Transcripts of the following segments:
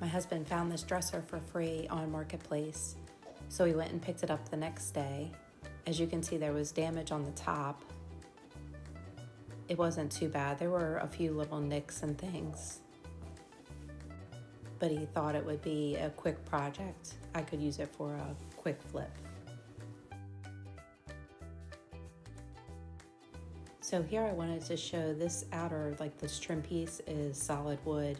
My husband found this dresser for free on Marketplace, so we went and picked it up the next day. As you can see, there was damage on the top. It wasn't too bad. There were a few little nicks and things, but he thought it would be a quick project. I could use it for a quick flip. So here I wanted to show this outer, like this trim piece is solid wood.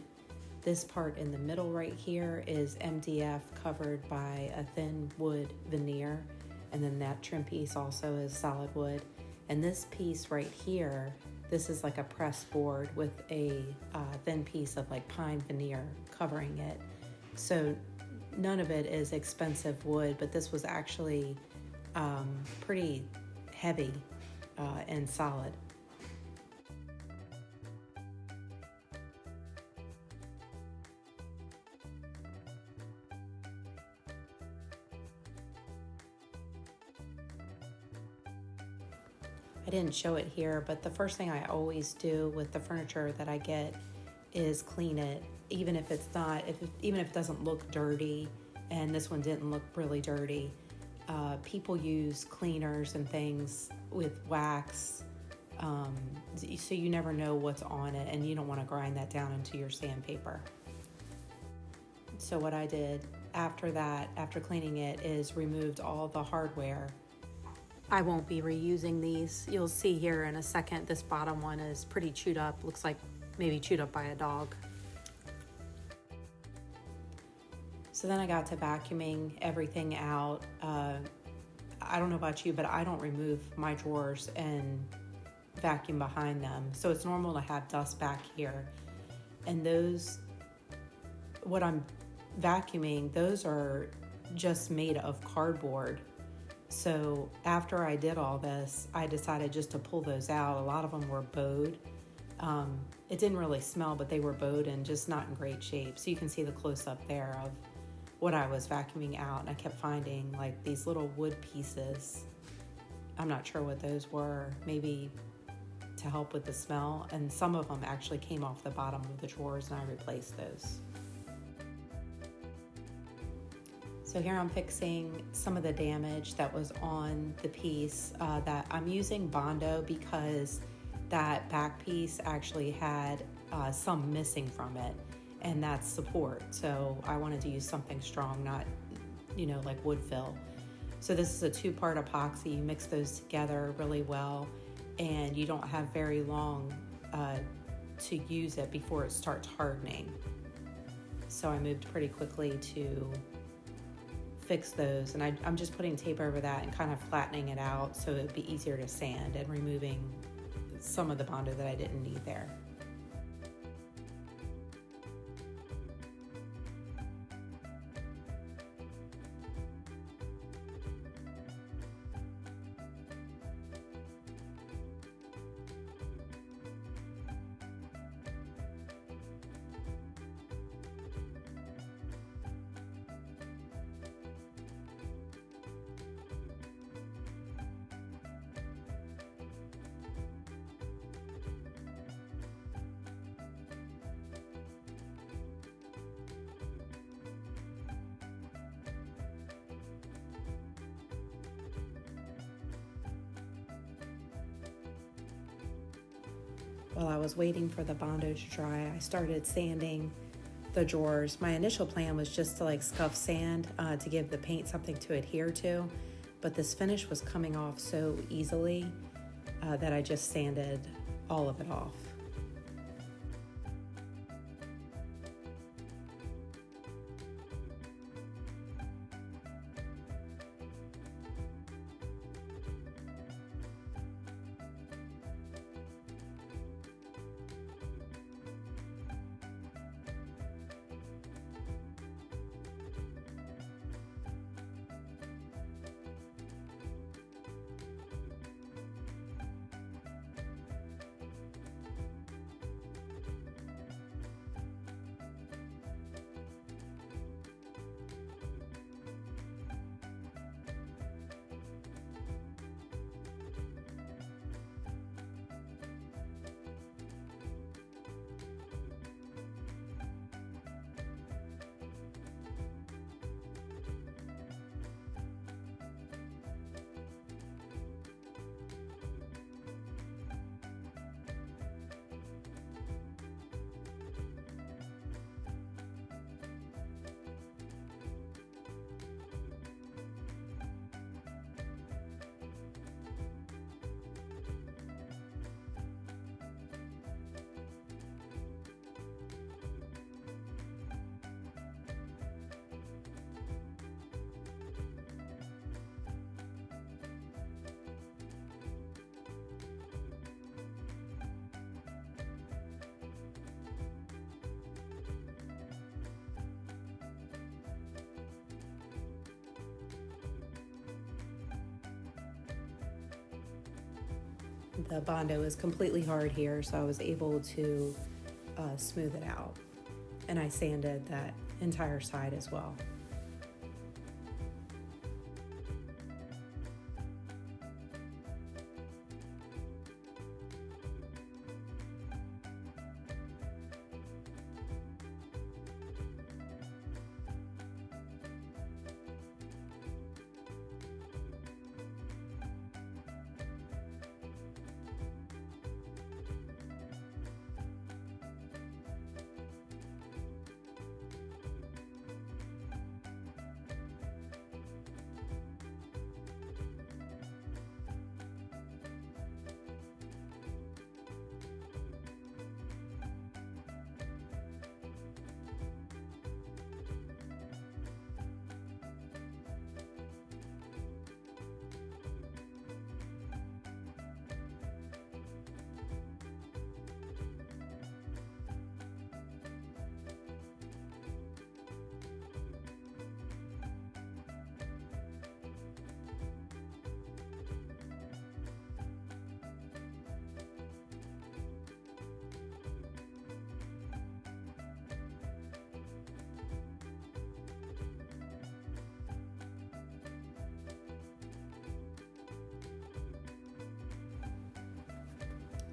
This part in the middle right here is MDF covered by a thin wood veneer. And then that trim piece also is solid wood. And this piece right here, this is like a press board with a thin piece of like pine veneer covering it. So none of it is expensive wood, but this was actually pretty heavy and solid. I didn't show it here, but the first thing I always do with the furniture that I get is clean it, even if it's not, even if it doesn't look dirty, and this one didn't look really dirty. People use cleaners and things with wax, so you never know what's on it, and you don't want to grind that down into your sandpaper. So what I did after that, after cleaning it, is removed all the hardware. I won't be reusing these. You'll see here in a second, this bottom one is pretty chewed up. Looks like maybe chewed up by a dog. So then I got to vacuuming everything out. I don't know about you, but I don't remove my drawers and vacuum behind them. So it's normal to have dust back here. And those, what I'm vacuuming, those are just made of cardboard. So after I did all this, I decided just to pull those out. A lot of them were bowed. It didn't really smell, but they were bowed and just not in great shape. So you can see the close-up there of what I was vacuuming out. And I kept finding like these little wood pieces. I'm not sure what those were, maybe to help with the smell. And some of them actually came off the bottom of the drawers, and I replaced those. So here I'm fixing some of the damage that was on the piece that I'm using Bondo because that back piece actually had some missing from it, and that's support. So I wanted to use something strong, not, like wood fill. So this is a 2-part epoxy. You mix those together really well, and you don't have very long to use it before it starts hardening. So I moved pretty quickly to fix those, and I'm just putting tape over that and kind of flattening it out so it'd be easier to sand, and removing some of the Bondo that I didn't need there. While I was waiting for the Bondo to dry, I started sanding the drawers. My initial plan was just to scuff sand to give the paint something to adhere to, but this finish was coming off so easily that I just sanded all of it off. The Bondo is completely hard here, so I was able to smooth it out. And I sanded that entire side as well.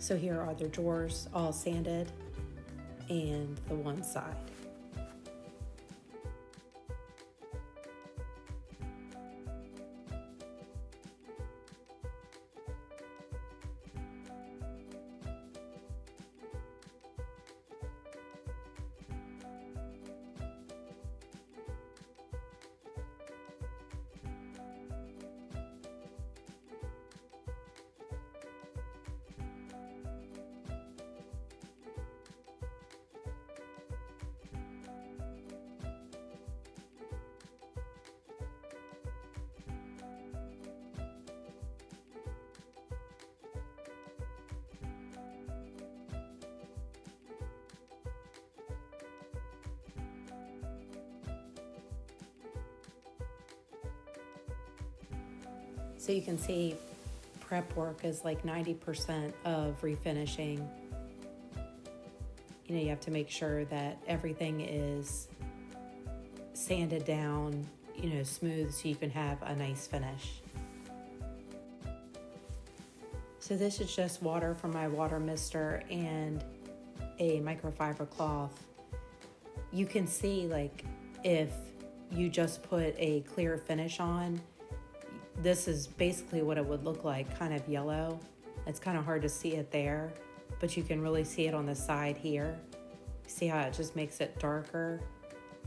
So here are the drawers all sanded and the one side. So you can see prep work is like 90% of refinishing. You know, you have to make sure that everything is sanded down, you know, smooth, so you can have a nice finish. So this is just water from my water mister and a microfiber cloth. You can see, like, if you just put a clear finish on, this is basically what it would look like, kind of yellow. It's kind of hard to see it there, but you can really see it on the side here. See how it just makes it darker?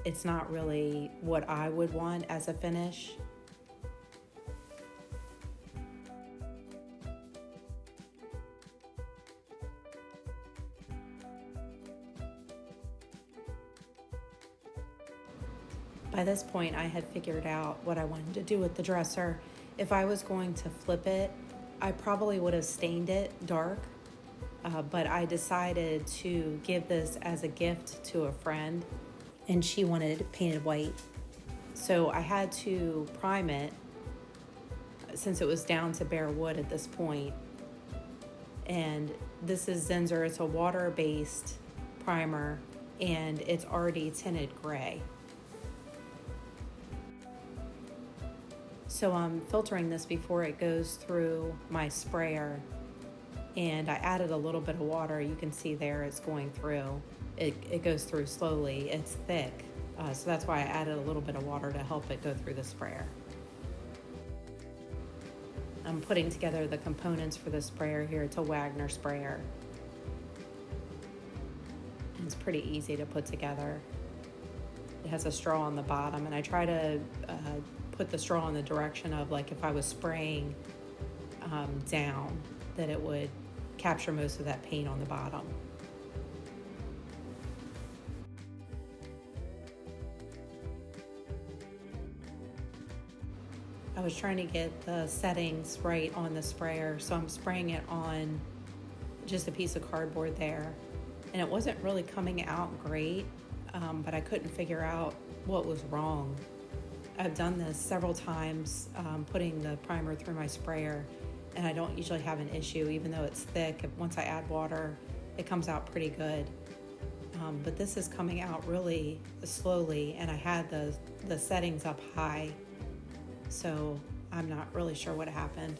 It's not really what I would want as a finish. By this point, I had figured out what I wanted to do with the dresser. If I was going to flip it, I probably would have stained it dark, but I decided to give this as a gift to a friend, and she wanted painted white. So I had to prime it since it was down to bare wood at this point. And this is Zinsser. It's a water-based primer, and it's already tinted gray. So I'm filtering this before it goes through my sprayer, and I added a little bit of water. You can see there it's going through. It goes through slowly. It's thick, so that's why I added a little bit of water to help it go through the sprayer. I'm putting together the components for the sprayer here. It's a Wagner sprayer. And it's pretty easy to put together. It has a straw on the bottom, and I try to put the straw in the direction of, like, if I was spraying down, that it would capture most of that paint on the bottom. I was trying to get the settings right on the sprayer, so I'm spraying it on just a piece of cardboard there. And it wasn't really coming out great, but I couldn't figure out what was wrong. I've done this several times, putting the primer through my sprayer, and I don't usually have an issue, even though it's thick. Once I add water, it comes out pretty good. But this is coming out really slowly, and I had the settings up high, so I'm not really sure what happened.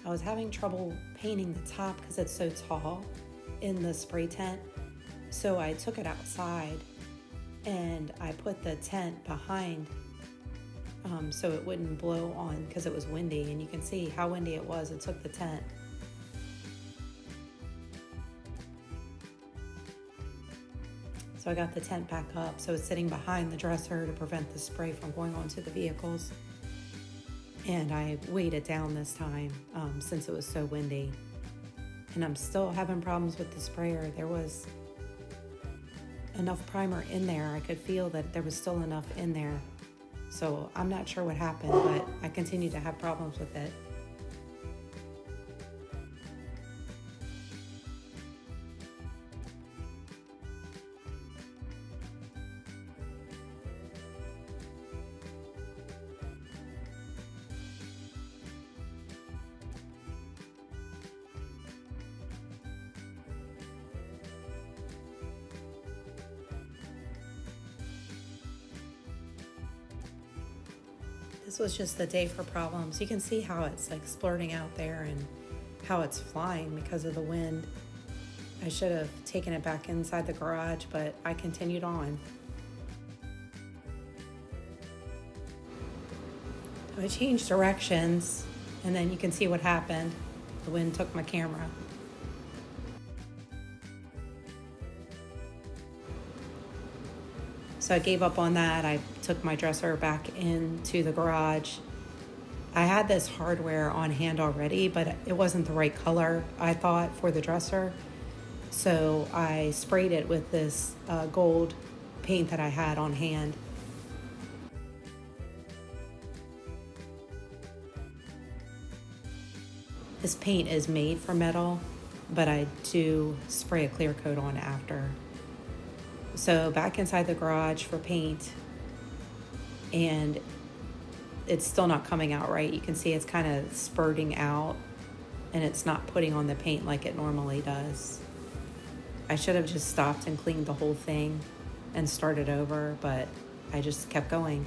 I was having trouble painting the top because it's so tall in the spray tent. So I took it outside and I put the tent behind so it wouldn't blow on because it was windy. And you can see how windy it was. It took the tent. So I got the tent back up. So it's sitting behind the dresser to prevent the spray from going onto the vehicles. And I weighed it down this time since it was so windy. And I'm still having problems with the sprayer. There was enough primer in there. I could feel that there was still enough in there. So I'm not sure what happened, but I continue to have problems with it. This was just the day for problems. You can see how it's like splurting out there and how it's flying because of the wind. I should have taken it back inside the garage, but I continued on. I changed directions, and then you can see what happened. The wind took my camera. So I gave up on that. I took my dresser back into the garage I had this hardware on hand already, but it wasn't the right color, I thought, for the dresser. So I sprayed it with this gold paint that I had on hand. This paint is made for metal, but I do spray a clear coat on after. So back inside the garage for paint, and it's still not coming out right. You can see it's kind of spurting out, and it's not putting on the paint like it normally does. I should have just stopped and cleaned the whole thing and started over, but I just kept going.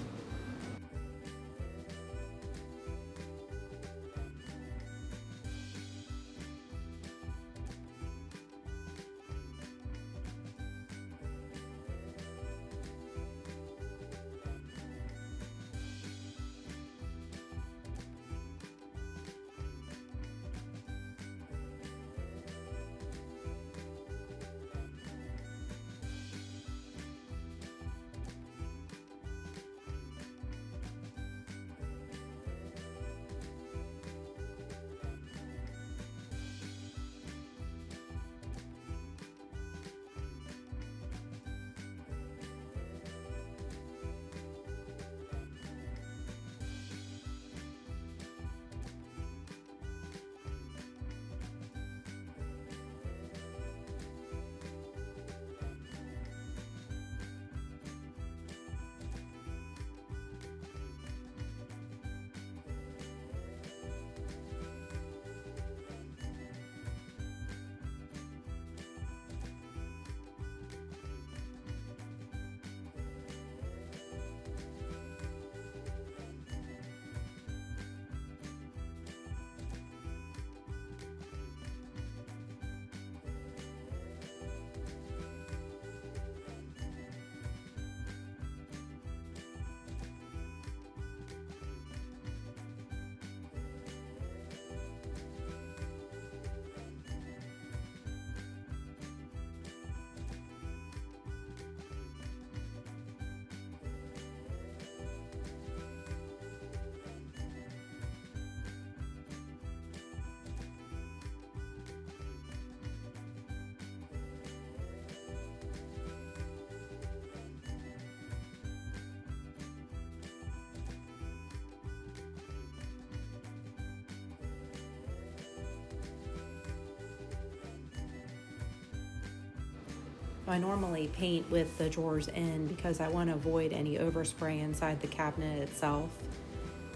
I normally paint with the drawers in because I want to avoid any overspray inside the cabinet itself.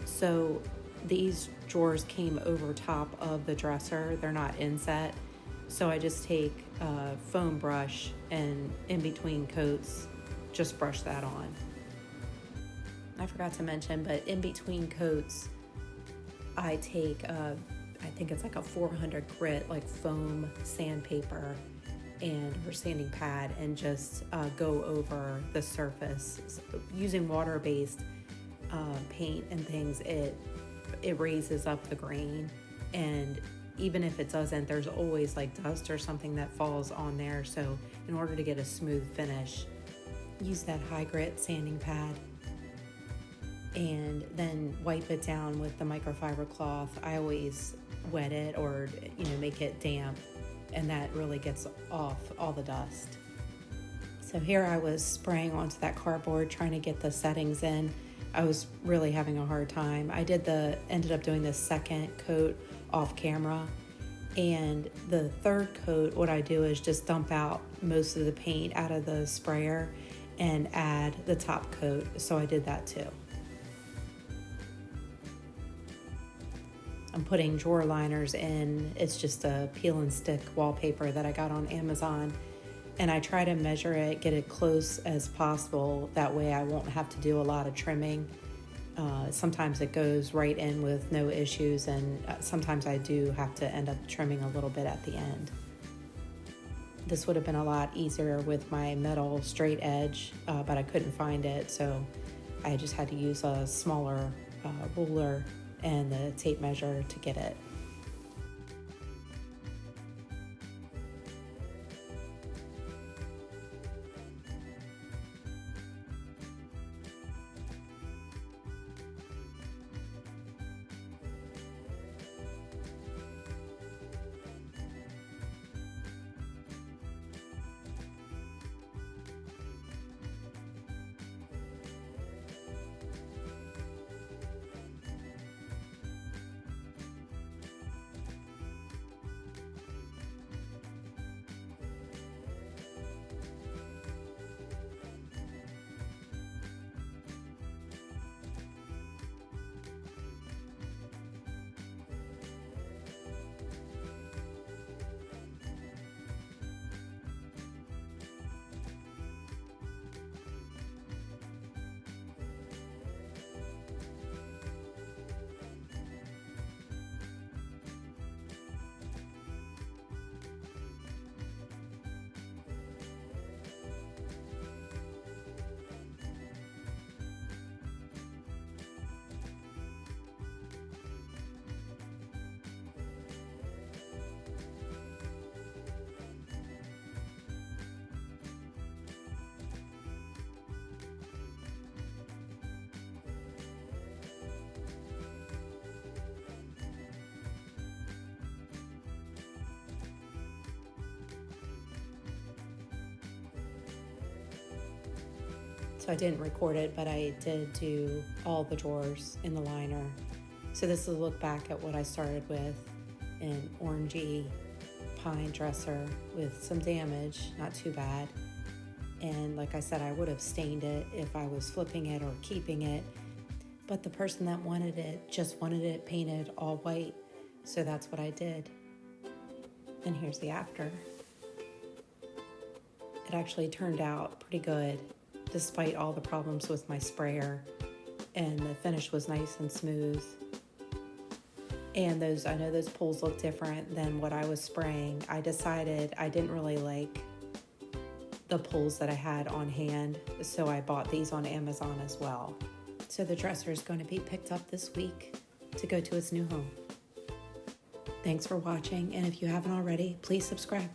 So these drawers came over top of the dresser. They're not inset. So I just take a foam brush and in between coats, just brush that on. I forgot to mention, but in between coats, I take I think it's like a 400 grit, like foam sandpaper and her sanding pad, and just go over the surface. Using water-based paint and things, it raises up the grain, and even if it doesn't, there's always like dust or something that falls on there. So in order to get a smooth finish, use that high grit sanding pad and then wipe it down with the microfiber cloth. I always wet it or make it damp, and that really gets off all the dust. So here I was spraying onto that cardboard trying to get the settings in. I was really having a hard time. I ended up doing the second coat off camera, and the third coat, what I do is just dump out most of the paint out of the sprayer and add the top coat. So I did that too. I'm putting drawer liners in. It's just a peel and stick wallpaper that I got on Amazon. And I try to measure it, get it close as possible. That way I won't have to do a lot of trimming. Sometimes it goes right in with no issues, and sometimes I do have to end up trimming a little bit at the end. This would have been a lot easier with my metal straight edge, but I couldn't find it, so I just had to use a smaller ruler and the tape measure to get it. So I didn't record it, but I did do all the drawers in the liner. So this is a look back at what I started with, an orangey pine dresser with some damage, not too bad. And like I said, I would have stained it if I was flipping it or keeping it. But the person that wanted it just wanted it painted all white. So that's what I did. And here's the after. It actually turned out pretty good, despite all the problems with my sprayer. And the finish was nice and smooth. And I know those pools look different than what I was spraying. I decided I didn't really like the pools that I had on hand, so I bought these on Amazon as well. So the dresser is going to be picked up this week to go to its new home. Thanks for watching, and if you haven't already, please subscribe.